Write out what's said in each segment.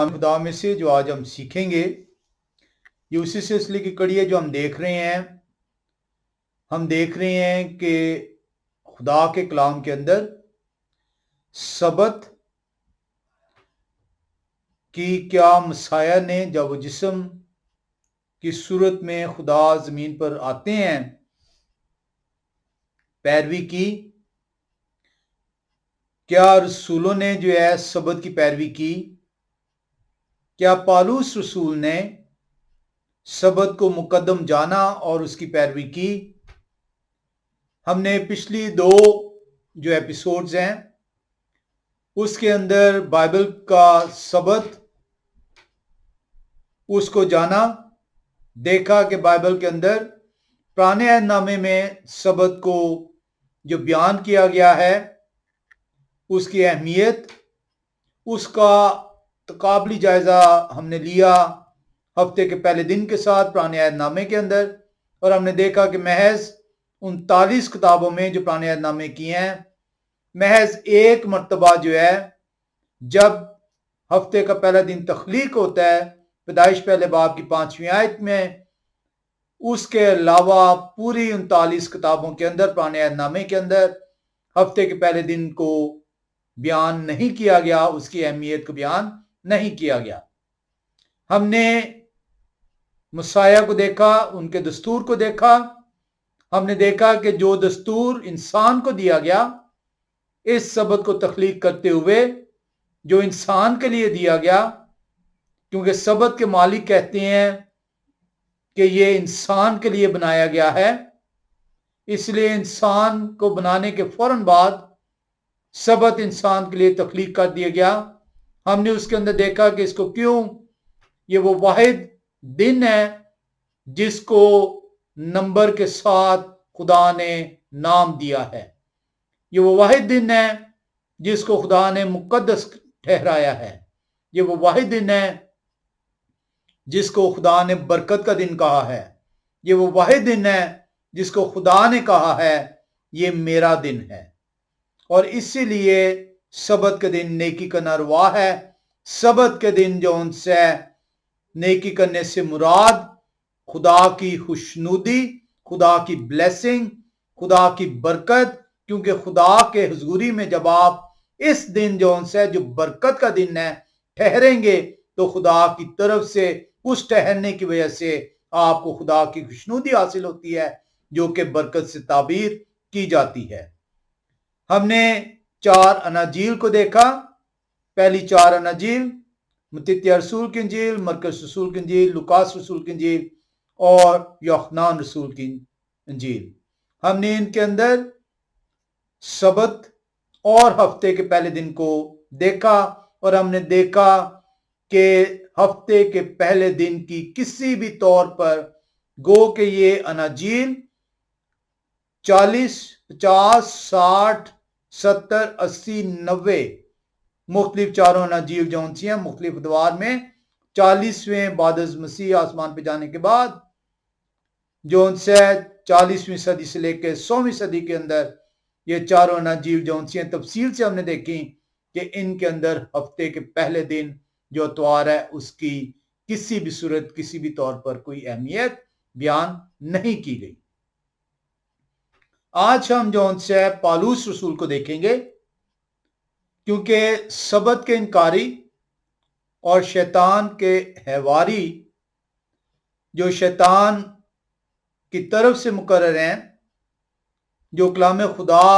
خدا میں سے جو آج ہم سیکھیں گے یہ اسی سلسلے کی کڑی ہے جو ہم دیکھ رہے ہیں کہ خدا کے کلام کے اندر سبت کی کیا مسیح نے جب وہ جسم کی صورت میں خدا زمین پر آتے ہیں پیروی کی، کیا رسولوں نے جو ہے سبت کی پیروی کی، کیا پالوس رسول نے سبت کو مقدم جانا اور اس کی پیروی کی۔ ہم نے پچھلی 2 جو ایپیسوڈز ہیں اس کے اندر بائبل کا سبت اس کو جانا، دیکھا کہ بائبل کے اندر پرانے عہد نامے میں سبت کو جو بیان کیا گیا ہے اس کی اہمیت، اس کا تقابلی جائزہ ہم نے لیا ہفتے کے پہلے دن کے ساتھ پرانے عہد نامے کے اندر، اور ہم نے دیکھا کہ محض 39 کتابوں میں جو پرانے عہد نامے کی ہیں محض ایک مرتبہ جو ہے جب ہفتے کا پہلا دن تخلیق ہوتا ہے پیدائش پہلے باب کی 5ویں آیت میں، اس کے علاوہ پوری 39 کتابوں کے اندر پرانے عہد نامے کے اندر ہفتے کے پہلے دن کو بیان نہیں کیا گیا، اس کی اہمیت کو بیان نہیں کیا گیا۔ ہم نے مسیح کو دیکھا، ان کے دستور کو دیکھا، ہم نے دیکھا کہ جو دستور انسان کو دیا گیا اس سبت کو تخلیق کرتے ہوئے جو انسان کے لیے دیا گیا، کیونکہ سبت کے مالک کہتے ہیں کہ یہ انسان کے لیے بنایا گیا ہے، اس لیے انسان کو بنانے کے فوراً بعد سبت انسان کے لیے تخلیق کر دیا گیا۔ ہم نے اس کے اندر دیکھا کہ اس کو کیوں، یہ وہ واحد دن ہے جس کو نمبر کے ساتھ خدا نے نام دیا ہے، یہ وہ واحد دن ہے جس کو خدا نے مقدس ٹھہرایا ہے، یہ وہ واحد دن ہے جس کو خدا نے برکت کا دن کہا ہے، یہ وہ واحد دن ہے جس کو خدا نے کہا ہے یہ میرا دن ہے، اور اسی لیے سبت کے دن نیکی کا نروا ہے۔ سبت کے دن جو ان سے نیکی کرنے سے مراد خدا کی خوشنودی، خدا کی بلیسنگ، خدا کی برکت، کیونکہ خدا کے حضوری میں جب آپ اس دن جو ان سے جو برکت کا دن ہے ٹھہریں گے تو خدا کی طرف سے اس ٹھہرنے کی وجہ سے آپ کو خدا کی خوشنودی حاصل ہوتی ہے جو کہ برکت سے تعبیر کی جاتی ہے۔ ہم نے 4 اناجیل کو دیکھا، پہلی 4 اناجیل متی رسول کی انجیل، مرکز رسول کی انجیل، لوکاس رسول کی انجیل اور یوحنا رسول کی انجیل۔ ہم نے ان کے اندر سبت اور ہفتے کے پہلے دن کو دیکھا، اور ہم نے دیکھا کہ ہفتے کے پہلے دن کی کسی بھی طور پر گو کہ یہ اناجیل 40، 50، 60، 70، 80، 90 مختلف چاروں اناجیل جو سی ہیں مختلف ادوار میں 40ویں بعد از مسیح آسمان پہ جانے کے بعد جو ان سے 40ویں صدی سے لے کے 100ویں صدی کے اندر یہ چاروں اناجیل جو سی ہیں تفصیل سے ہم نے دیکھی کہ ان کے اندر ہفتے کے پہلے دن جو اتوار ہے اس کی کسی بھی صورت کسی بھی طور پر کوئی اہمیت بیان نہیں کی گئی۔ آج ہم جو ان سے پالوس رسول کو دیکھیں گے، کیونکہ سبت کے انکاری اور شیطان کے حواری جو شیطان کی طرف سے مقرر ہیں، جو کلام خدا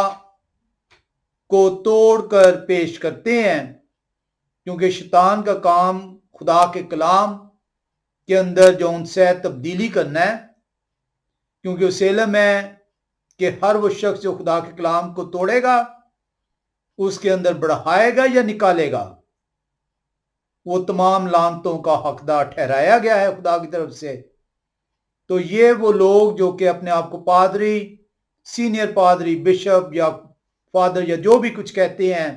کو توڑ کر پیش کرتے ہیں، کیونکہ شیطان کا کام خدا کے کلام کے اندر جو ان سے تبدیلی کرنا ہے، کیونکہ اس علم ہے کہ ہر وہ شخص جو خدا کے کلام کو توڑے گا اس کے اندر بڑھائے گا یا نکالے گا، وہ تمام لعنتوں کا حقدار ٹھہرایا گیا ہے خدا کی طرف سے۔ تو یہ وہ لوگ جو کہ اپنے آپ کو پادری، سینئر پادری، بشپ یا فادر یا جو بھی کچھ کہتے ہیں،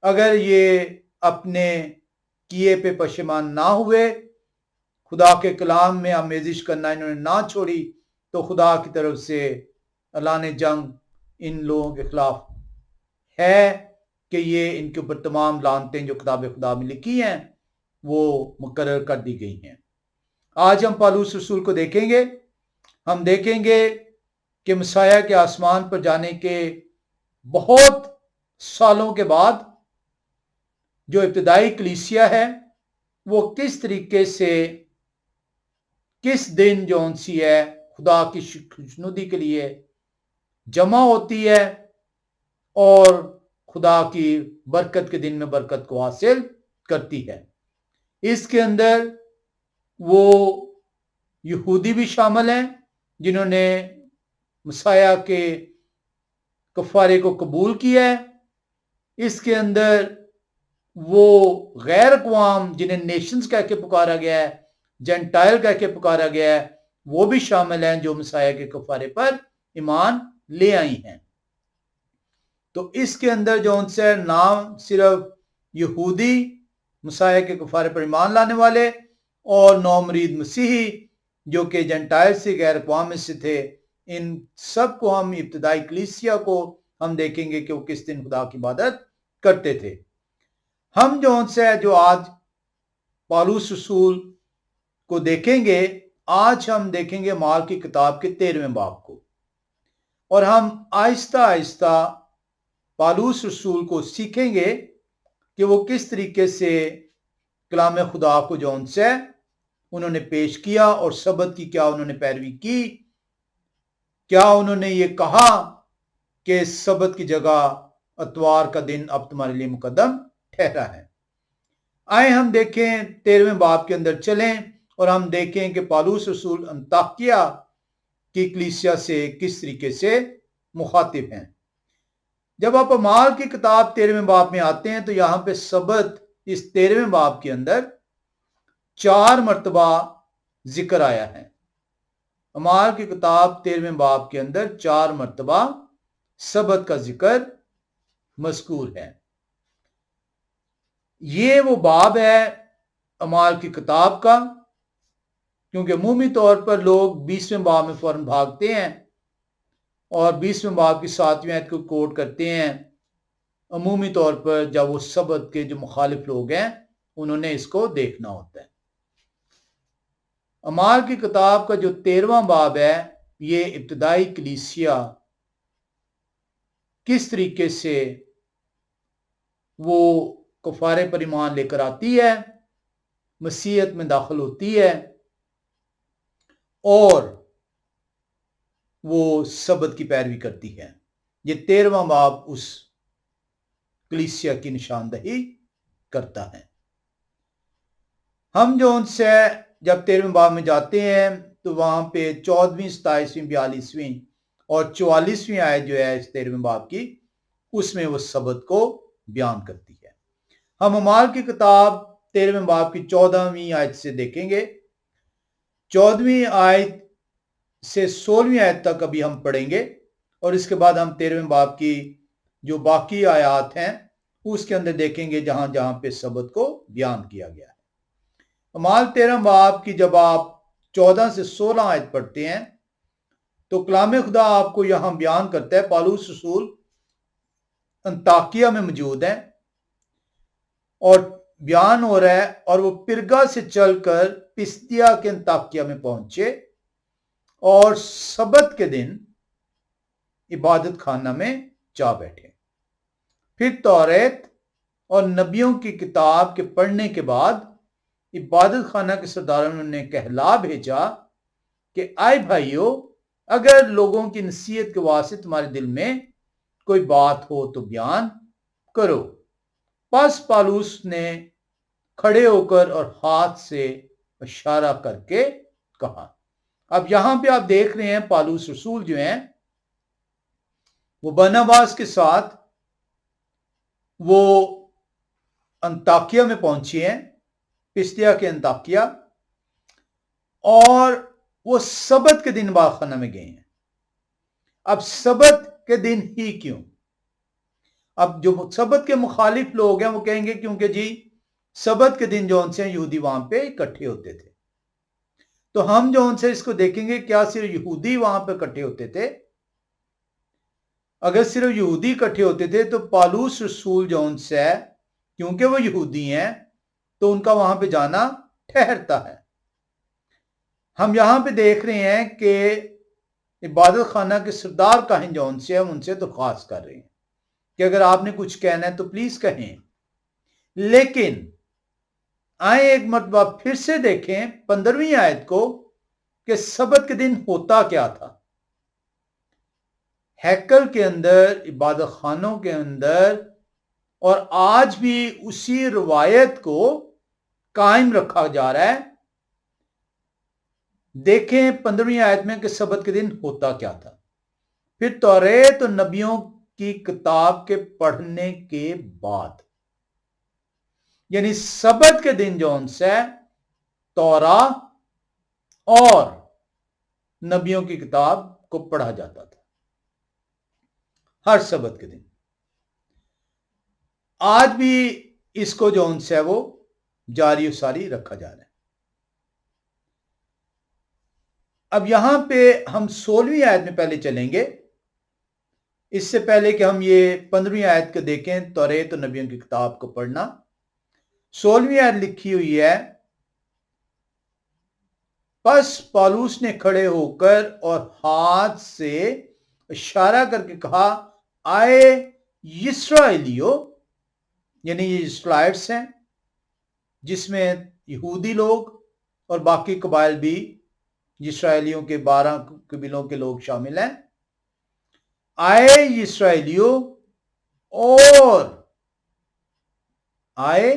اگر یہ اپنے کیے پہ پشیمان نہ ہوئے، خدا کے کلام میں آمیزش کرنا انہوں نے نہ چھوڑی، تو خدا کی طرف سے اعلان جنگ ان لوگوں کے خلاف ہے کہ یہ ان کے اوپر تمام لعنتیں جو کتاب خدا میں لکھی ہیں وہ مقرر کر دی گئی ہیں۔ آج ہم پالوس رسول کو دیکھیں گے۔ ہم دیکھیں گے کہ مسیح کے آسمان پر جانے کے بہت سالوں کے بعد جو ابتدائی کلیسیا ہے وہ کس طریقے سے کس دن جو سی ہے خدا کی خوشنودی کے لیے جمع ہوتی ہے اور خدا کی برکت کے دن میں برکت کو حاصل کرتی ہے۔ اس کے اندر وہ یہودی بھی شامل ہیں جنہوں نے مسیح کے کفارے کو قبول کیا ہے۔ اس کے اندر وہ غیر اقوام جنہیں نیشنز کہہ کے پکارا گیا ہے، جینٹائل کہہ کے پکارا گیا ہے، وہ بھی شامل ہیں جو مسیح کے کفارے پر ایمان لے آئی ہیں۔ تو اس کے اندر جو ان سے نام صرف یہودی مسیح کے کفارے پر ایمان لانے والے اور نومرید مسیحی جو کہ جنٹائل سے غیر اقوام میں سے تھے، ان سب کو ہم ابتدائی کلیسیا کو ہم دیکھیں گے کہ وہ کس دن خدا کی عبادت کرتے تھے۔ ہم جو آج پالوس رسول کو دیکھیں گے، آج ہم دیکھیں گے اعمال کی کتاب کے 13ویں باب کو، اور ہم آہستہ آہستہ پالوس رسول کو سیکھیں گے کہ وہ کس طریقے سے کلام خدا کو انہوں نے پیش کیا اور سبت کی کیا انہوں نے پیروی کی، کیا انہوں نے یہ کہا کہ سبت کی جگہ اتوار کا دن اب تمہارے لیے مقدم ٹھہرا ہے۔ آئے ہم دیکھیں 13ویں باب کے اندر چلیں اور ہم دیکھیں کہ پالوس رسول انطاکیہ کی کلیسیا سے کس طریقے سے مخاطب ہیں۔ جب آپ اعمال کی کتاب 13ویں باب میں آتے ہیں تو یہاں پہ سبت اس 13ویں باب کے اندر 4 مرتبہ ذکر آیا ہے۔ اعمال کی کتاب 13ویں باب کے اندر 4 مرتبہ سبت کا ذکر مذکور ہے۔ یہ وہ باب ہے اعمال کی کتاب کا، کیونکہ عمومی طور پر لوگ 20ویں باب میں فوراً بھاگتے ہیں اور 20ویں باب کی 7ویں آیت کو کوٹ کرتے ہیں۔ عمومی طور پر جب وہ سبت کے جو مخالف لوگ ہیں انہوں نے اس کو دیکھنا ہوتا ہے۔ اعمال کی کتاب کا جو 13واں باب ہے یہ ابتدائی کلیسیا کس طریقے سے وہ کفارے پر ایمان لے کر آتی ہے، مسیحیت میں داخل ہوتی ہے اور وہ سبت کی پیروی کرتی ہے۔ یہ 13واں باب اس کلیسیا کی نشاندہی کرتا ہے۔ ہم جو ان سے جب 13ویں باب میں جاتے ہیں تو وہاں پہ 14ویں 27ویں 42ویں اور 44ویں آیت جو ہے اس 13ویں باب کی، اس میں وہ سبت کو بیان کرتی ہے۔ ہم اعمال کی کتاب 13ویں باب کی 14ویں آیت سے دیکھیں گے۔ 14ویں آیت سے 16ویں آیت تک ابھی ہم پڑھیں گے اور اس کے بعد ہم 13ویں باب کی جو باقی آیات ہیں اس کے اندر دیکھیں گے جہاں جہاں پہ سبت کو بیان کیا گیا ہے۔ اعمال 13 باب کی جب آپ 14 سے 16 آیت پڑھتے ہیں تو کلام خدا آپ کو یہاں بیان کرتا ہے پالوس رسول انطاکیہ میں موجود ہیں اور بیان ہو رہا ہے، اور وہ پرگا سے چل کر پسدیا کے انطاکیہ میں پہنچے اور سبت کے دن عبادت خانہ میں جا بیٹھے۔ پھر توریت اور نبیوں کی کتاب کے پڑھنے کے بعد عبادت خانہ کے سرداروں نے کہلا بھیجا کہ آئے بھائیو، اگر لوگوں کی نصیحت کے واسطے تمہارے دل میں کوئی بات ہو تو بیان کرو۔ پس پالوس نے کھڑے ہو کر اور ہاتھ سے اشارہ کر کے کہا۔ اب یہاں پہ آپ دیکھ رہے ہیں پالوس رسول جو ہیں وہ برناباس کے ساتھ وہ انطاکیہ میں پہنچے ہیں، پسدیا کے انطاکیہ، اور وہ سبت کے دن عبادت خانہ میں گئے ہیں۔ اب سبت کے دن ہی کیوں؟ اب جو سبت کے مخالف لوگ ہیں وہ کہیں گے کیونکہ جی سبت کے دن جو ان سے یہودی وہاں پہ اکٹھے ہوتے تھے۔ تو ہم جو ان سے اس کو دیکھیں گے، کیا صرف یہودی وہاں پہ اکٹھے ہوتے تھے؟ اگر صرف یہودی اکٹھے ہوتے تھے تو پالوس رسول جو ان سے کیونکہ وہ یہودی ہیں تو ان کا وہاں پہ جانا ٹھہرتا ہے۔ ہم یہاں پہ دیکھ رہے ہیں کہ عبادت خانہ کے سردار کاہن جو ان سے ہم ان سے درخواست کر رہے ہیں کہ اگر آپ نے کچھ کہنا ہے تو پلیز کہیں، لیکن آئیں ایک مرتبہ پھر سے دیکھیں 15ویں آیت کو کہ سبت کے دن ہوتا کیا تھا۔ ہیکل کے اندر، عبادت خانوں کے اندر، اور آج بھی اسی روایت کو قائم رکھا جا رہا ہے۔ دیکھیں 15ویں آیت میں کہ سبت کے دن ہوتا کیا تھا۔ پھر توریت اور نبیوں کی کتاب کے پڑھنے کے بعد، یعنی سبت کے دن جو ان سے تورا اور نبیوں کی کتاب کو پڑھا جاتا تھا ہر سبت کے دن۔ آج بھی اس کو جو ان سے وہ جاری و ساری رکھا جا رہا ہے۔ اب یہاں پہ ہم 16ویں آیت میں پہلے چلیں گے، اس سے پہلے کہ ہم یہ 15ویں آیت کو دیکھیں، توریت اور نبیوں کی کتاب کو پڑھنا۔ 16ویں آیت لکھی ہوئی ہے، پس پالوس نے کھڑے ہو کر اور ہاتھ سے اشارہ کر کے کہا، آئے اسرائیلیو، یعنی یہ اسرائیلس ہیں جس میں یہودی لوگ اور باقی قبائل بھی، اسرائیلیوں کے 12 قبیلوں کے لوگ شامل ہیں۔ آئے اسرائیلیو اور آئے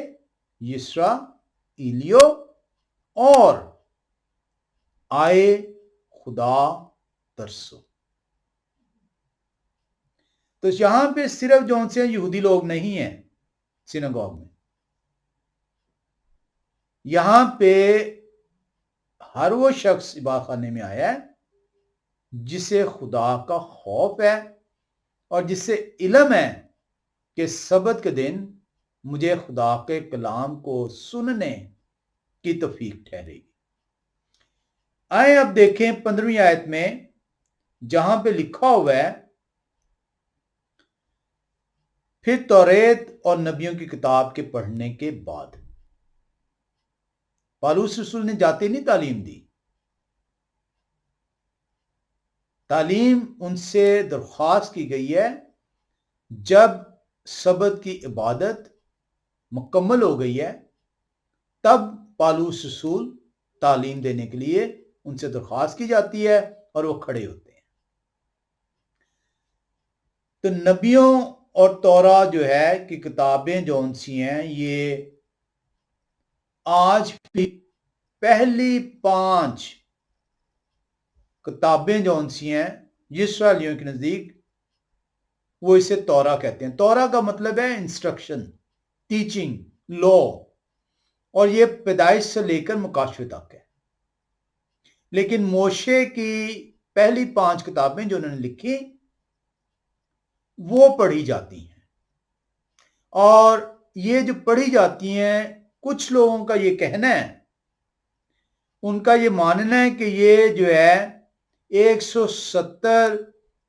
اسرائیلیو اور آئے خدا ترسو۔ تو یہاں پہ صرف جو سے یہودی لوگ نہیں ہیں سینگوگ میں، یہاں پہ ہر وہ شخص عبادت خانے میں آیا ہے جسے خدا کا خوف ہے اور جس سے علم ہے کہ سبت کے دن مجھے خدا کے کلام کو سننے کی توفیق ٹھہرے گی۔ آئیں اب دیکھیں 15ویں آیت میں جہاں پہ لکھا ہوا ہے، پھر توریت اور نبیوں کی کتاب کے پڑھنے کے بعد۔ پالوس رسول نے جاتے نہیں تعلیم دی، تعلیم ان سے درخواست کی گئی ہے جب سبت کی عبادت مکمل ہو گئی ہے، تب پالوس رسول تعلیم دینے کے لیے ان سے درخواست کی جاتی ہے اور وہ کھڑے ہوتے ہیں۔ تو نبیوں اور تورا جو ہے کہ کتابیں جو ان سی ہیں، یہ آج بھی پہلی 5 کتابیں جو ان سی ہیں اسرائیلیوں کے نزدیک، وہ اسے تورا کہتے ہیں۔ تورا کا مطلب ہے انسٹرکشن، ٹیچنگ، لا، اور یہ پیدائش سے لے کر مکاشفے تک ہے۔ لیکن موشے کی پہلی 5 کتابیں جو انہوں نے لکھی وہ پڑھی جاتی ہیں، اور یہ جو پڑھی جاتی ہیں، کچھ لوگوں کا یہ کہنا ہے، ان کا یہ ماننا ہے کہ یہ جو ہے 170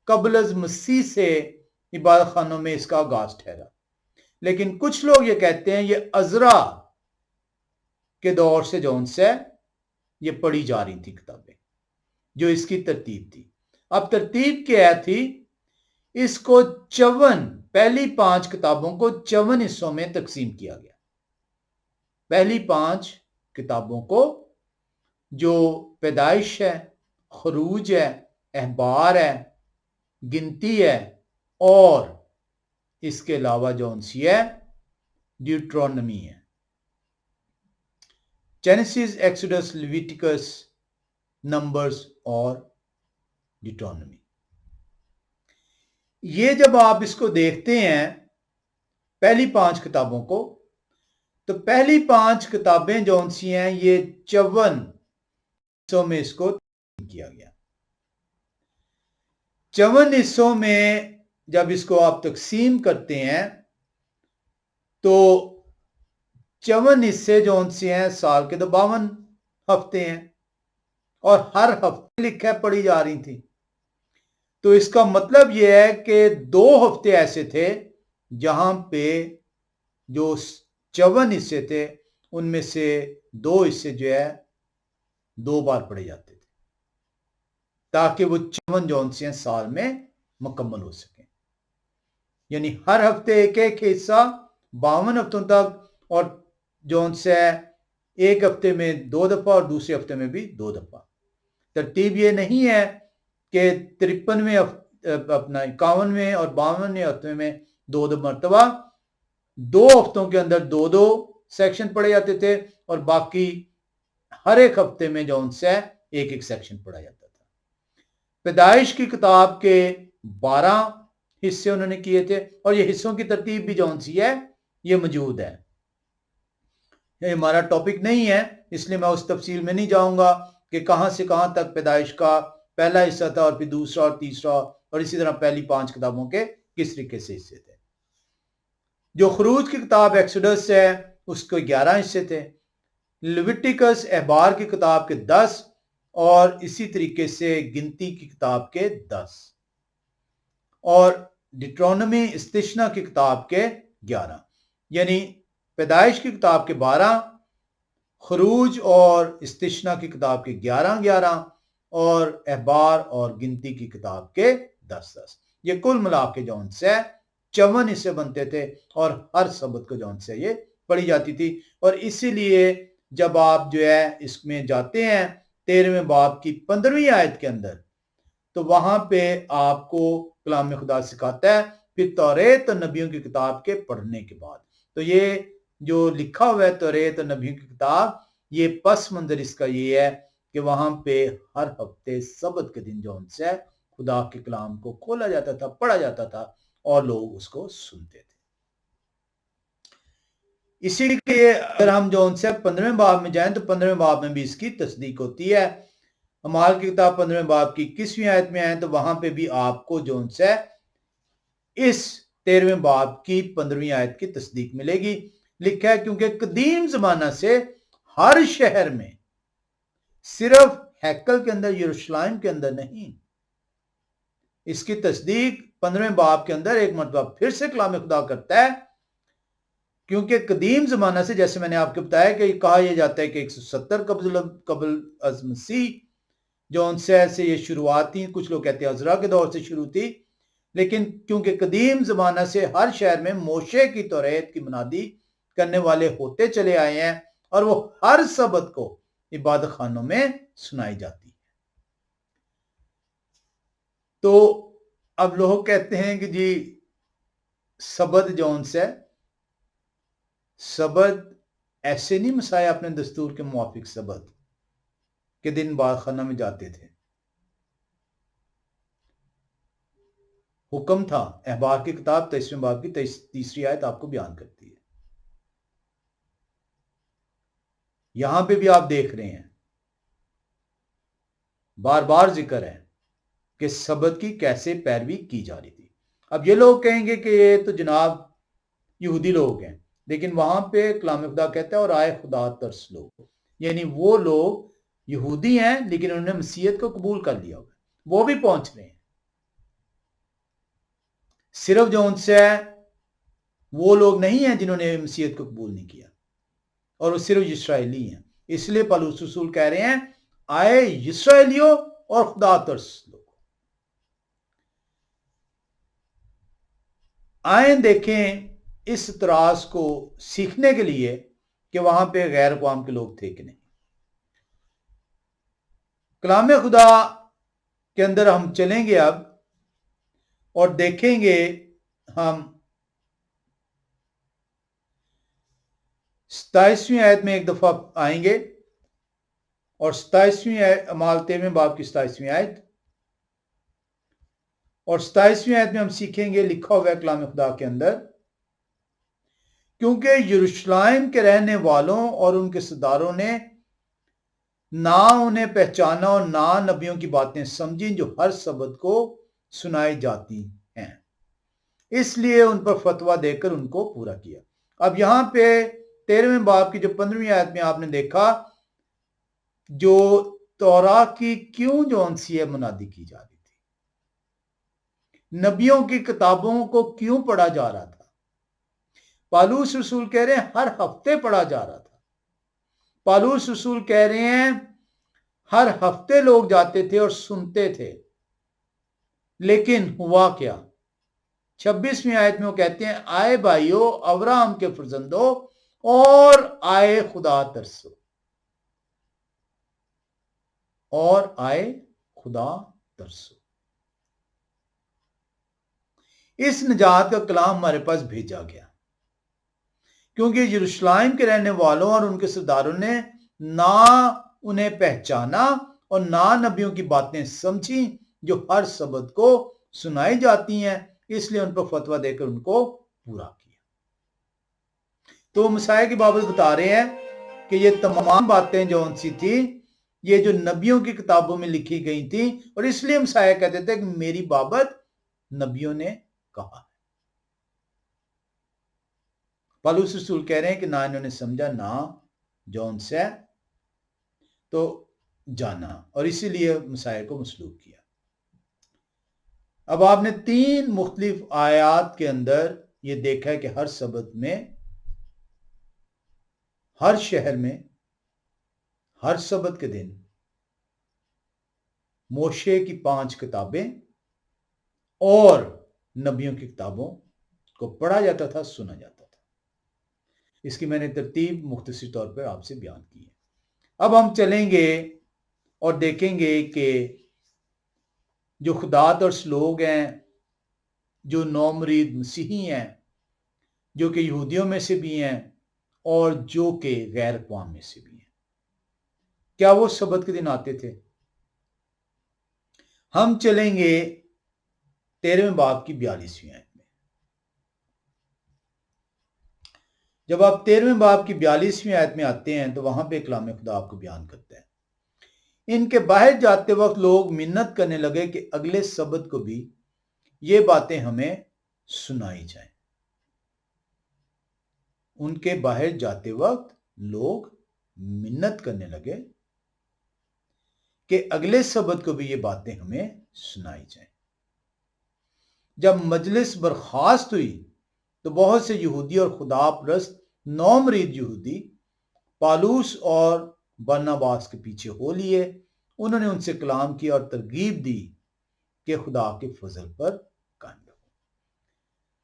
قبل از مسیح سے عبادت خانوں میں اس کا آغاز ٹھہرا۔ لیکن کچھ لوگ یہ کہتے ہیں یہ عزرا کے دور سے جو ان سے یہ پڑھی جا رہی تھی کتابیں، جو اس کی ترتیب تھی۔ اب ترتیب کیا تھی؟ اس کو 54 پہلی 5 کتابوں کو 54 حصوں میں تقسیم کیا گیا۔ پہلی 5 کتابوں کو جو پیدائش ہے، خروج ہے، احبار ہے، گنتی ہے، اور اس کے علاوہ جو انسی ہے ڈیوٹرونمی ہے، جینیسس، ایکسوڈس، لیویٹیکس، نمبرز اور ڈیوٹرونمی۔ یہ جب آپ اس کو دیکھتے ہیں پہلی 5 کتابوں کو، تو پہلی 5 کتابیں جو انسی ہیں یہ 54 حصوں میں اس کو تقسیم کیا گیا۔ 54 حصوں میں جب اس کو آپ تقسیم کرتے ہیں تو 54 حصے جو انسی ہیں سال کے 52 ہفتے ہیں، اور ہر ہفتے لکھا پڑھی جا رہی تھی۔ تو اس کا مطلب یہ ہے کہ 2 ہفتے ایسے تھے جہاں پہ جو 54 حصے تھے ان میں سے 2 حصے جو ہے 2 بار پڑھے جاتے تھے تاکہ وہ 54 جون سے سال میں مکمل ہو سکیں. یعنی ہر ہفتے ایک حصہ 52 ہفتوں تک, اور جون سے ایک ہفتے میں 2 دفعہ اور دوسرے ہفتے میں بھی 2 دفعہ. ترتیب یہ نہیں ہے کہ 53ویں اپنا 51ویں اور 52ویں ہفتے میں 2 مرتبہ 2 ہفتوں کے اندر 2 سیکشن پڑھے جاتے تھے, اور باقی ہر ایک ہفتے میں جون سے ایک سیکشن پڑھا جاتا تھا. پیدائش کی کتاب کے 12 حصے انہوں نے کیے تھے, اور یہ حصوں کی ترتیب بھی جون سی ہے یہ موجود ہے. یہ ہمارا ٹاپک نہیں ہے, اس لیے میں اس تفصیل میں نہیں جاؤں گا کہ کہاں سے کہاں تک پیدائش کا پہلا حصہ تھا اور پھر دوسرا اور تیسرا, اور اسی طرح پہلی 5 کتابوں کے کس طریقے سے حصے تھے. جو خروج کی کتاب ایکسوڈس ہے اس کے 11 حصے تھے. لیویٹیکس احبار کی کتاب کے 10, اور اسی طریقے سے گنتی کی کتاب کے 10, اور ڈیٹرونومی استثنا کی کتاب کے 11. یعنی پیدائش کی کتاب کے 12, خروج اور استثنا کی کتاب کے 11 اور احبار اور گنتی کی کتاب کے 10. یہ کل ملا کے جون سے 54 حصے بنتے تھے, اور ہر سبت کو جون سے یہ پڑھی جاتی تھی. اور اسی لیے جب آپ جو ہے اس میں جاتے ہیں 13ویں باب کی 15ویں آیت کے اندر, تو وہاں پہ آپ کو کلام خدا سکھاتا ہے پھر توریت اور نبیوں کی کتاب کے پڑھنے کے بعد. تو یہ جو لکھا ہوا ہے توریت اور نبیوں کی کتاب, یہ پس منظر اس کا یہ ہے کہ وہاں پہ ہر ہفتے سبت کے دن جون سے خدا کے کلام کو کھولا جاتا تھا, پڑھا جاتا تھا, اور لوگ اس کو سنتے تھے. اسی لیے اگر ہم جون سے 15ویں باب میں جائیں تو 15ویں باب میں بھی اس کی تصدیق ہوتی ہے. اعمال کی کتاب 15ویں باب کی 21ویں آیت میں آئیں تو وہاں پہ بھی آپ کو جون سے اس 13ویں باب کی 15ویں آیت کی تصدیق ملے گی. لکھا ہے کیونکہ قدیم زمانہ سے ہر شہر میں, صرف ہیکل کے اندر یروشلم کے اندر نہیں, اس کی تصدیق 15ویں باب کے اندر ایک مرتبہ پھر سے کلام خدا کرتا ہے. کیونکہ قدیم زمانہ سے, جیسے میں نے آپ کو بتایا کہ کہا یہ جاتا ہے کہ 170 قبل از مسیح جون سے یہ شروعات تھی, کچھ لوگ کہتے ہیں عزرا کے دور سے شروع تھی, لیکن کیونکہ قدیم زمانہ سے ہر شہر میں موشے کی توریت کی منادی کرنے والے ہوتے چلے آئے ہیں, اور وہ ہر سبت کو عبادت خانوں میں سنائی جاتی ہے. تو اب لوگ کہتے ہیں کہ جی سبت جون سے, سبت ایسے نہیں مسایا اپنے دستور کے موافق سبت کے دن عبادت خانہ میں جاتے تھے. حکم تھا. احبار کی کتاب 23ویں باب کی 3 آیت آپ کو بیان کرتی ہے. یہاں پہ بھی آپ دیکھ رہے ہیں بار بار ذکر ہے کہ سبت کی کیسے پیروی کی جا رہی تھی. اب یہ لوگ کہیں گے کہ یہ تو جناب یہودی لوگ ہیں, لیکن وہاں پہ کلام خدا کہتا ہے اور آئے خدا ترس لوگ, یعنی وہ لوگ یہودی ہیں لیکن انہوں نے مسیحیت کو قبول کر لیا ہوگا, وہ بھی پہنچ رہے ہیں. صرف جو ان سے وہ لوگ نہیں ہیں جنہوں نے مسیحیت کو قبول نہیں کیا, اور وہ صرف اسرائیلی ہیں. اس لیے پالوس رسول کہہ رہے ہیں آئے اسرائیلیوں اور خدا ترس لوگ, آئیں دیکھیں اس اعتراض کو سیکھنے کے لیے کہ وہاں پہ غیر اقوام کے لوگ تھے کہ نہیں. کلام خدا کے اندر ہم چلیں گے اب اور دیکھیں گے, ہم 27ویں آیت میں ایک دفعہ آئیں گے, اور 27ویں اعمال 13ویں باب کی 27ویں آیت, اور 27ویں آیت میں ہم سیکھیں گے لکھا ہوا ہے کلام خدا کے اندر, کیونکہ یروشلم کے رہنے والوں اور ان کے سرداروں نے نہ انہیں پہچانا اور نہ نبیوں کی باتیں سمجھی جو ہر سبت کو سنائی جاتی ہیں, اس لیے ان پر فتویٰ دے کر ان کو پورا کیا. اب یہاں پہ 13ویں باب کی جو 15ویں آیت میں آپ نے دیکھا جو تورا کی کیوں جو انسی ہے منادی کی جا رہی تھی, نبیوں کی کتابوں کو کیوں پڑھا جا رہا تھا. پالوس رسول کہہ رہے ہیں ہر ہفتے پڑھا جا رہا تھا, پالوس رسول کہہ رہے ہیں ہر ہفتے لوگ جاتے تھے اور سنتے تھے، لیکن ہوا کیا؟ 26ویں آیت میں وہ کہتے ہیں آئے بھائیو ابراہم کے فرزندو اور آئے خدا ترسو، اور آئے خدا ترسو۔ اس نجات کا کلام ہمارے پاس بھیجا گیا کیونکہ یروشلم کے رہنے والوں اور ان کے سرداروں نے نہ انہیں پہچانا اور نہ نبیوں کی باتیں سمجھی جو ہر سبت کو سنائی جاتی ہیں، اس لیے ان پر فتویٰ دے کر ان کو پورا کیا۔ تو مسیح کی بابت بتا رہے ہیں کہ یہ تمام باتیں جو ان سی تھی یہ جو نبیوں کی کتابوں میں لکھی گئی تھی، اور اس لیے مسیح کہتے تھے کہ میری بابت نبیوں نے کہا۔ پالوس رسول کہہ رہے ہیں کہ نہ انہوں نے سمجھا نہ جون سے تو جانا، اور اسی لیے مسیح کو مسلوب کیا۔ اب آپ نے 3 مختلف آیات کے اندر یہ دیکھا ہے کہ ہر سبت میں، ہر شہر میں، ہر سبت کے دن موشے کی 5 کتابیں اور نبیوں کی کتابوں کو پڑھا جاتا تھا، سنا جاتا تھا۔ اس کی میں نے ترتیب مختصر طور پر آپ سے بیان کی ہے۔ اب ہم چلیں گے اور دیکھیں گے کہ جو خدا ترس لوگ ہیں، جو نومرید مسیحی ہیں، جو کہ یہودیوں میں سے بھی ہیں اور جو کہ غیر اقوام میں سے بھی ہیں، کیا وہ سبت کے دن آتے تھے؟ ہم چلیں گے 13ویں باب کی 42ویں آیت میں۔ جب آپ 13ویں باب کی 42ویں آیت میں آتے ہیں تو وہاں پہ کلام خدا آپ کو بیان کرتا ہے ان کے باہر جاتے وقت لوگ منت کرنے لگے کہ اگلے سبت کو بھی یہ باتیں ہمیں سنائی جائیں۔ ان کے باہر جاتے وقت لوگ منت کرنے لگے کہ اگلے سبت کو بھی یہ باتیں ہمیں سنائی جائیں۔ جب مجلس برخاست ہوئی تو بہت سے یہودی اور خدا پرست نومرید یہودی پالوس اور برناباس کے پیچھے ہو لیے۔ انہوں نے ان سے کلام کیا اور ترغیب دی کہ خدا کے فضل پر قائم رہو۔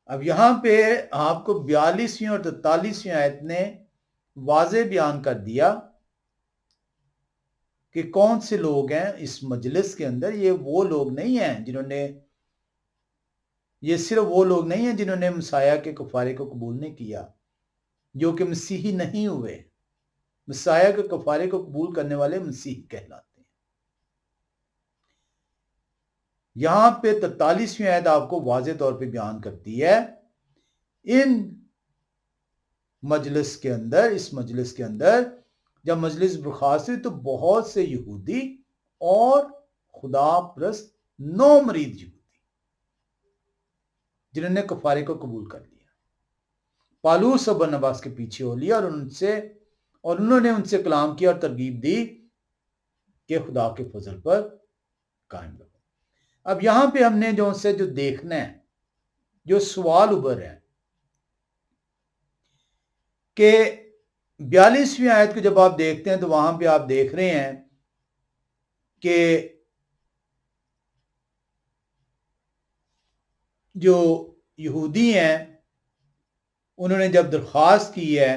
اب یہاں پہ آپ کو 42ویں اور 43ویں آیت نے واضح بیان کر دیا کہ کون سے لوگ ہیں اس مجلس کے اندر۔ یہ وہ لوگ نہیں ہیں جنہوں نے، یہ صرف وہ لوگ نہیں ہیں جنہوں نے مسیح کے کفارے کو قبول نہیں کیا، جو کہ مسیحی نہیں ہوئے۔ مسیح کے کفارے کو قبول کرنے والے مسیحی کہلاتے ہیں۔ یہاں پہ 43ویں آیت آپ کو واضح طور پہ بیان کرتی ہے ان مجلس کے اندر، اس مجلس کے اندر جب مجلس برخاست ہوئی تو بہت سے یہودی اور خدا پرست نومرید یہودی جنہوں نے کفارے کو قبول کر لیا، پالوس اور برناباس کے پیچھے ہو لیا اور انہوں نے ان سے کلام کیا اور ترغیب دی کہ خدا کے فضل پر قائم رہو۔ اب یہاں پہ ہم نے جو دیکھنا ہے، جو سوال ابھر ہے کہ 42ویں آیت کو جب آپ دیکھتے ہیں تو وہاں پہ آپ دیکھ رہے ہیں کہ جو یہودی ہیں انہوں نے جب درخواست کی ہے،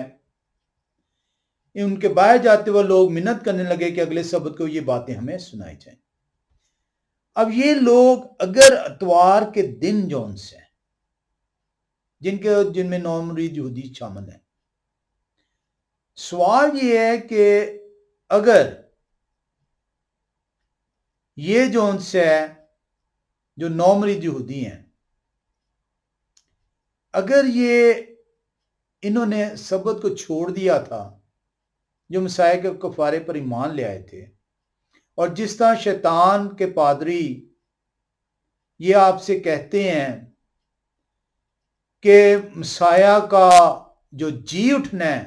ان کے باہر جاتے ہوئے لوگ منت کرنے لگے کہ اگلے سبت کو یہ باتیں ہمیں سنائی جائیں۔ اب یہ لوگ اگر اتوار کے دن جون سے جن میں نومرید یہودی شامل ہیں، سوال یہ ہے کہ اگر یہ جون سے جو نومرید یہودی ہیں، اگر یہ انہوں نے سبت کو چھوڑ دیا تھا، جو مسیح کے کفارے پر ایمان لے آئے تھے، اور جس طرح شیطان کے پادری یہ آپ سے کہتے ہیں کہ مسیح کا جو جی اٹھنا ہے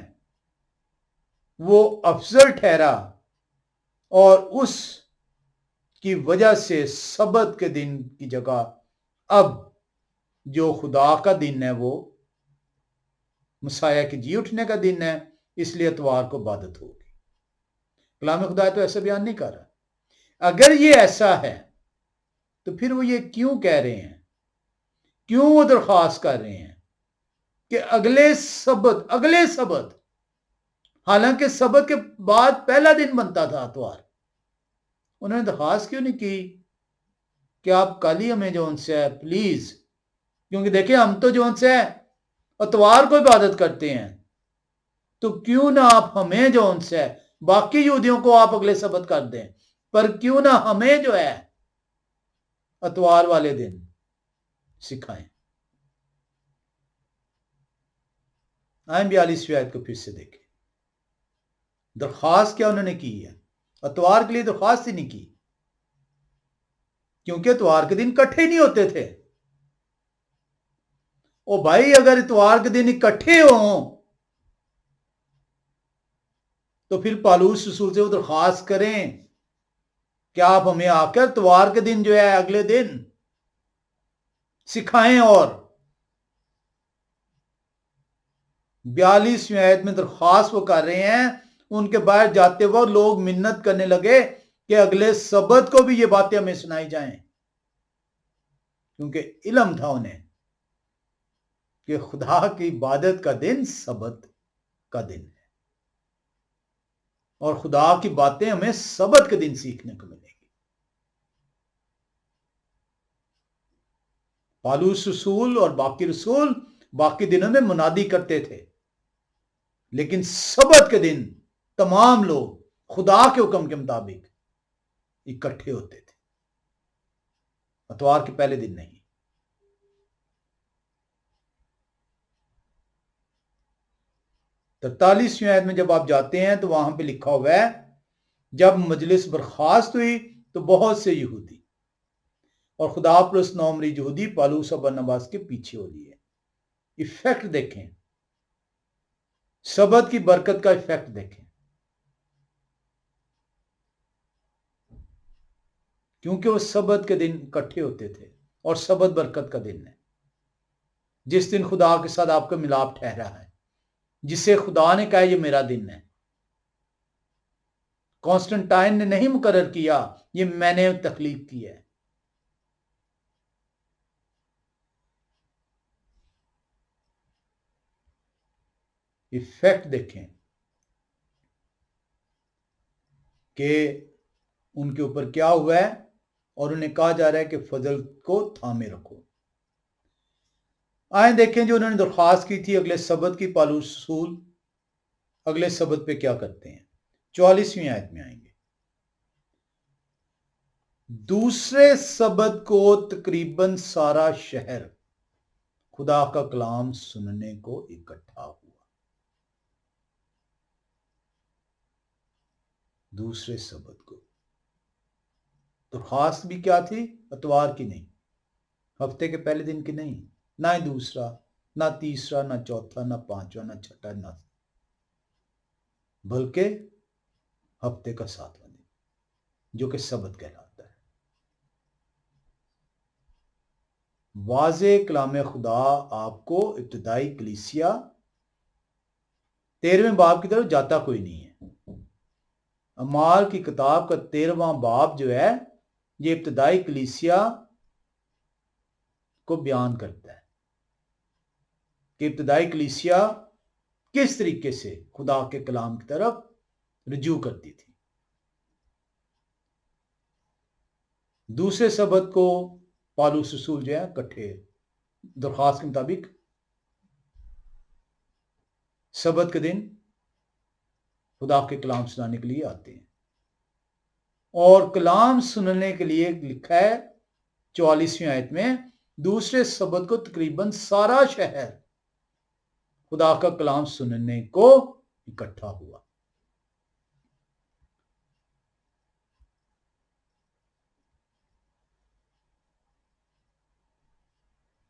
وہ افضل ٹھہرا اور اس کی وجہ سے سبت کے دن کی جگہ اب جو خدا کا دن ہے وہ مسیح کے جی اٹھنے کا دن ہے، اس لیے اتوار کو عبادت ہوگی۔ کلام خدا تو ایسا بیان نہیں کر رہا۔ اگر یہ ایسا ہے تو پھر وہ یہ کیوں کہہ رہے ہیں، کیوں وہ درخواست کر رہے ہیں کہ اگلے سبت، حالانکہ سبت کے بعد پہلا دن بنتا تھا اتوار، انہوں نے درخواست کیوں نہیں کی کہ آپ کل ہی ہمیں جو ان سے ہے پلیز، کیونکہ دیکھیں ہم تو جو ان سے ہے اتوار کو عبادت کرتے ہیں، تو کیوں نہ آپ ہمیں جو ان سے ہے، باقی یہودیوں کو آپ اگلے سبت کر دیں، پر کیوں نہ ہمیں جو ہے اتوار والے دن سکھائیں۔ آئیں 42ویں آیت کو پھر سے دیکھیں، درخواست کیا انہوں نے کی ہے؟ اتوار کے لیے درخواست ہی نہیں کی، کیونکہ اتوار کے دن اکٹھے نہیں ہوتے تھے۔ او بھائی اگر اتوار کے دن اکٹھے ہوں تو پھر پالوس رسول سے وہ درخواست کریں کہ آپ ہمیں آ کر اتوار کے دن جو ہے اگلے دن سکھائیں۔ اور 42ویں آیت میں درخواست وہ کر رہے ہیں، ان کے باہر جاتے وقت لوگ منت کرنے لگے کہ اگلے سبت کو بھی یہ باتیں ہمیں سنائی جائیں، کیونکہ علم تھا انہیں کہ خدا کی عبادت کا دن سبت کا دن ہے، اور خدا کی باتیں ہمیں سبت کے دن سیکھنے کو ملیں گی۔ پالوس رسول اور باقی رسول باقی دنوں میں منادی کرتے تھے، لیکن سبت کے دن تمام لوگ خدا کے حکم کے مطابق اکٹھے ہوتے تھے، اتوار کے پہلے دن نہیں۔ 43ویں آیت میں جب آپ جاتے ہیں تو وہاں پہ لکھا ہوا ہے، جب مجلس برخاست ہوئی تو بہت سے یہودی اور خدا پرست نومری یہودی پالوس اور برناباس کے پیچھے ہو لیے۔ ایفیکٹ دیکھیں، سبت کی برکت کا ایفیکٹ دیکھیں، کیونکہ وہ سبت کے دن اکٹھے ہوتے تھے، اور سبت برکت کا دن ہے، جس دن خدا کے ساتھ آپ کا ملاپ ٹھہرا ہے، جسے خدا نے کہا یہ میرا دن ہے۔ کانسٹنٹائن نے نہیں مقرر کیا، یہ میں نے تخلیق کی ہے۔ ایفیکٹ دیکھیں کہ ان کے اوپر کیا ہوا ہے، اور انہیں کہا جا رہا ہے کہ فضل کو تھامے رکھو۔ آئیں دیکھیں جو انہوں نے درخواست کی تھی اگلے سبت کی، پالوس رسول اگلے سبت پہ کیا کرتے ہیں۔ 44ویں آیت میں آئیں گے، دوسرے سبت کو تقریباً سارا شہر خدا کا کلام سننے کو اکٹھا ہوا۔ دوسرے سبت کو درخواست بھی کیا تھی؟ اتوار کی نہیں، ہفتے کے پہلے دن کی نہیں، نہ ہی دوسرا، نہ تیسرا، نہ چوتھا، نہ پانچواں، نہ چھٹا، نہ، بلکہ ہفتے کا 7واں دن جو کہ سبت کہلاتا ہے۔ واضح کلام خدا آپ کو ابتدائی کلیسیا 13ویں باب کی طرف جاتا کوئی نہیں ہے۔ اعمال کی کتاب کا 13واں باب جو ہے یہ ابتدائی کلیسیا کو بیان کرتا ہے کہ ابتدائی کلیسیا کس طریقے سے خدا کے کلام کی طرف رجوع کرتی تھی۔ دوسرے سبت کو پالوس رسول جو ہے اکٹھے درخواست کے مطابق سبت کے دن خدا کے کلام سنانے کے لیے آتے ہیں، اور کلام سننے کے لیے لکھا ہے 44ویں آیت میں، دوسرے سبت کو تقریباً سارا شہر خدا کا کلام سننے کو اکٹھا ہوا۔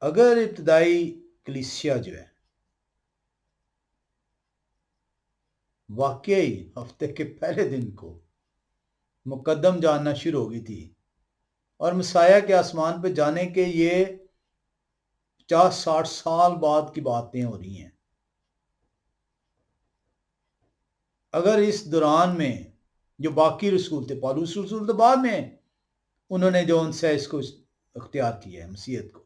اگر ابتدائی کلیسیا جو ہے واقعی ہفتے کے پہلے دن کو مقدم جاننا شروع ہو گئی تھی، اور مسیح کے آسمان پہ جانے کے یہ 50-60 سال بعد کی باتیں ہو رہی ہیں، اگر اس دوران میں جو باقی رسول تھے، پالوس رسول تو بعد میں انہوں نے جو ان سے اس کو اختیار کیا ہے مسیحیت کو.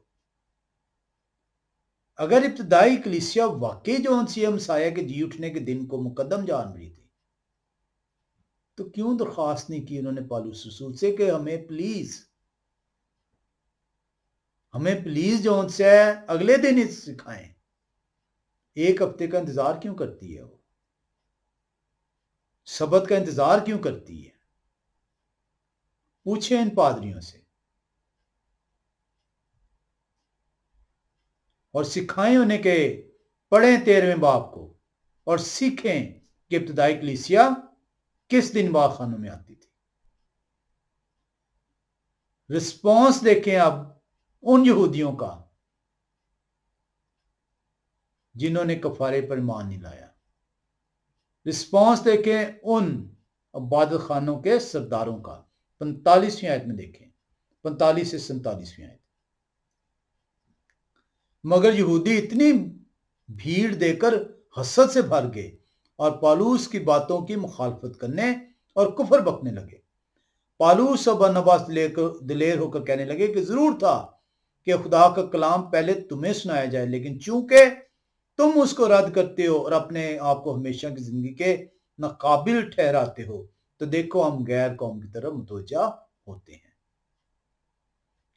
اگر ابتدائی کلیسیا واقعی جو انسی مسایہ کے جی اٹھنے کے دن کو مقدم جان رہی تھی تو کیوں درخواست نہیں کی انہوں نے پالوس رسول سے کہ ہمیں پلیز جو ان سے اگلے دن ہی سکھائیں. ایک ہفتے کا انتظار کیوں کرتی ہے وہ؟ سبت کا انتظار کیوں کرتی ہے؟ پوچھیں ان پادریوں سے اور سکھائیں انہیں کہ پڑھیں 13ویں باب کو اور سیکھیں کہ ابتدائی کلیسیا کس دن باخانوں میں آتی تھی. رسپانس دیکھیں اب ان یہودیوں کا جنہوں نے کفارے پر ایمان نہیں لایا. رسپانس دیکھیں ان عبادت خانوں کے سرداروں کا. 45ویں آیت میں دیکھیں، 45 سے 47ویں آیت. مگر یہودی اتنی بھیڑ دے کر حسد سے بھر گئے اور پالوس کی باتوں کی مخالفت کرنے اور کفر بکنے لگے. پالوس اور برناباس دلیر ہو کر کہنے لگے کہ ضرور تھا کہ خدا کا کلام پہلے تمہیں سنایا جائے، لیکن چونکہ تم اس کو رد کرتے ہو اور اپنے آپ کو ہمیشہ کی زندگی کے ناقابل ٹھہراتے ہو تو دیکھو ہم غیر قوم کی طرف متوجہ ہوتے ہیں.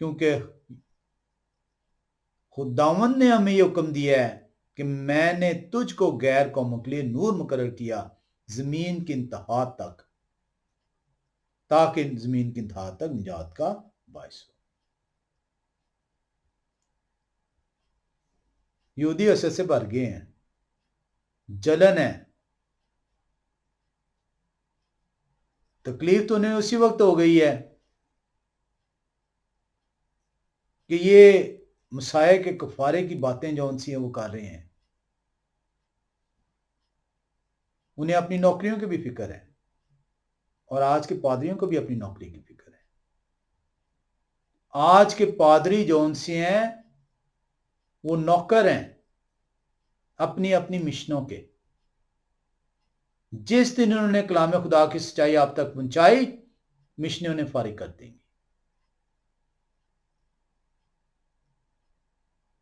کیونکہ خداوند نے ہمیں یہ حکم دیا ہے کہ میں نے تجھ کو غیر قوموں کے لیے نور مقرر کیا زمین کی انتہا تک، تاکہ زمین کی انتہا تک نجات کا باعث ہو. یہودی حسد سے بھر گئے ہیں، جلن ہے. تکلیف تو انہیں اسی وقت ہو گئی ہے کہ یہ مسیح کے کفارے کی باتیں جو ان سے وہ کر رہے ہیں. انہیں اپنی نوکریوں کی بھی فکر ہے اور آج کے پادریوں کو بھی اپنی نوکری کی فکر ہے. آج کے پادری جو ان سے ہیں وہ نوکر ہیں اپنی اپنی مشنوں کے. جس دن انہوں نے کلام خدا کی سچائی آپ تک پہنچائی، مشنیں انہیں فارغ کر دیں گی.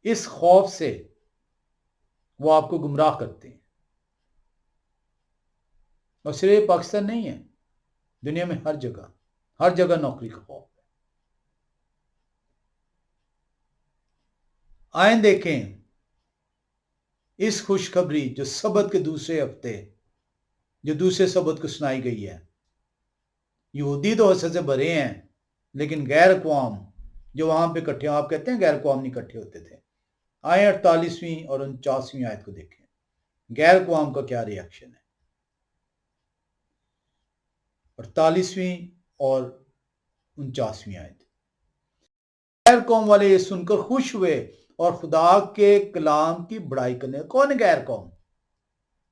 اس خوف سے وہ آپ کو گمراہ کرتے ہیں. اور صرف پاکستان نہیں ہے، دنیا میں ہر جگہ نوکری کا خوف ہے. آئیں دیکھیں اس خوشخبری جو سبت کے دوسرے ہفتے جو دوسرے سبت کو سنائی گئی ہے. یہودی تو حسد سے بھرے ہیں، لیکن غیر اقوام جو وہاں پہ اکٹھے، آپ کہتے ہیں غیر اقوام نہیں اکٹھے ہوتے تھے. آئیں 48ویں اور 49ویں آیت کو دیکھیں، غیر اقوام کا کیا ری ایکشن ہے. 48ویں اور 49ویں آیت. غیر قوم والے یہ سن کر خوش ہوئے اور خدا کے کلام کی بڑائی کرنے. کون غیر قوم؟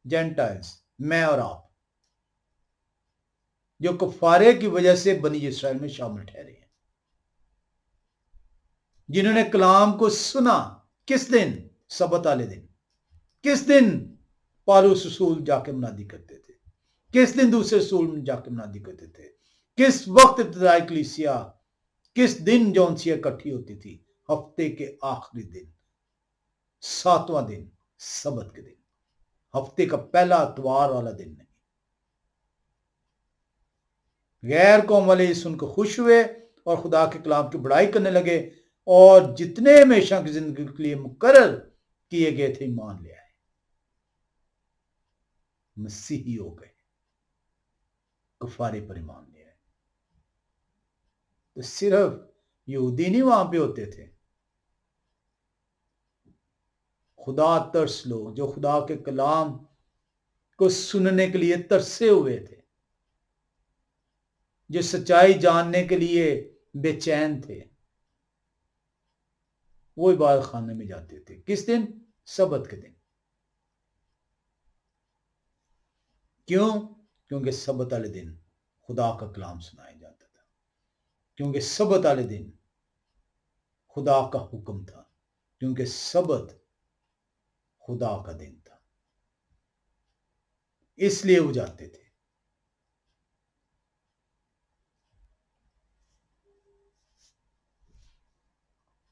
جینٹائلز، میں اور آپ، جو کفارے کی وجہ سے بنی اسرائیل میں شامل ٹھہرے ہیں، جنہوں نے کلام کو سنا. کس دن؟ سبت والے دن. کس دن پالوس رسول جا کے منادی کرتے تھے؟ کس دن دوسرے رسول جا کے منادی کرتے تھے؟ کس وقت ابتدائی کلیسیا کس دن جونسیا اکٹھی ہوتی تھی؟ ہفتے کے آخری دن، 7واں دن، سبت کے دن. ہفتے کا پہلا اتوار والا دن نہیں. غیر قوم والے سن کو خوش ہوئے اور خدا کے کلام کی بڑائی کرنے لگے اور جتنے ہمیشہ کی زندگی کے لیے مقرر کیے گئے تھے ایمان لے آئے، مسیحی ہو گئے، کفارے پر ایمان لے آئے. تو صرف یہودی نہیں وہاں پہ ہوتے تھے، خدا ترس لوگ جو خدا کے کلام کو سننے کے لیے ترسے ہوئے تھے، جو سچائی جاننے کے لیے بے چین تھے، وہ عبادت خانے میں جاتے تھے. کس دن؟ سبت کے دن. کیوں؟ کیونکہ سبت والے دن خدا کا کلام سنایا جاتا تھا، کیونکہ سبت والے دن خدا کا حکم تھا، کیونکہ سبت خدا کا دن تھا، اس لیے وہ جاتے تھے.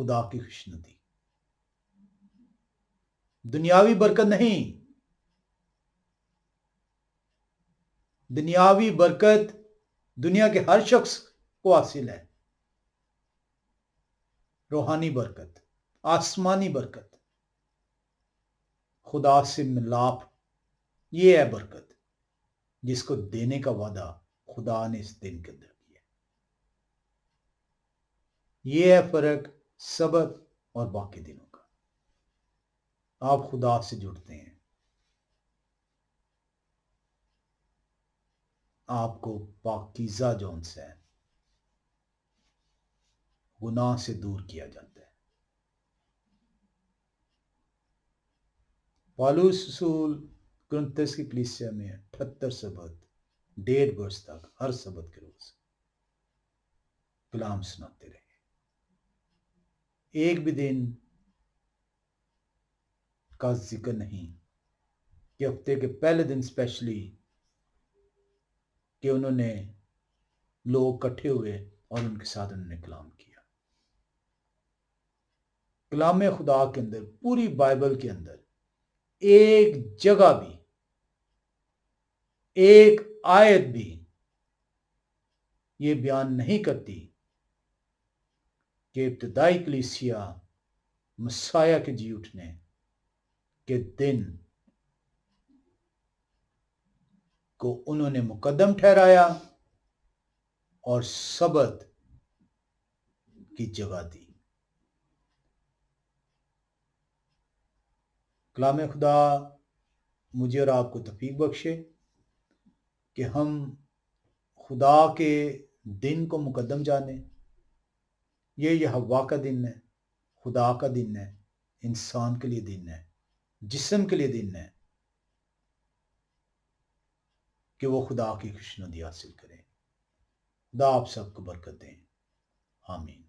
خدا کی خوشنودی، دنیاوی برکت نہیں. دنیاوی برکت دنیا کے ہر شخص کو حاصل ہے. روحانی برکت، آسمانی برکت، خدا سے ملاپ، یہ ہے برکت جس کو دینے کا وعدہ خدا نے اس دن کے اندر کیا. یہ ہے فرق سبت اور باقی دنوں کا. آپ خدا سے جڑتے ہیں، آپ کو پاکیزہ جون سے گناہ سے دور کیا جاتا ہے. پالوس رسول کرنتس کی کلیسیا میں 78 سبت 1.5 برس تک ہر سبت کے روز کلام سناتے رہے. ایک بھی دن کا ذکر نہیں کہ ہفتے کے پہلے دن اسپیشلی کہ انہوں نے لوگ اکٹھے ہوئے اور ان کے ساتھ انہوں نے کلام کیا. کلام خدا کے اندر، پوری بائبل کے اندر ایک جگہ بھی، ایک آیت بھی یہ بیان نہیں کرتی کہ ابتدائی کلیسیا مسیح کے جی اٹھنے کے دن کو انہوں نے مقدم ٹھہرایا اور سبت کی جگہ دی. کلام خدا مجھے اور آپ کو توفیق بخشے کہ ہم خدا کے دن کو مقدم جانیں. یہ ہوا کا دن ہے، خدا کا دن ہے، انسان کے لیے دن ہے، جسم کے لیے دن ہے کہ وہ خدا کی خوشنودی حاصل کریں. خدا آپ سب کو برکت دیں. آمین.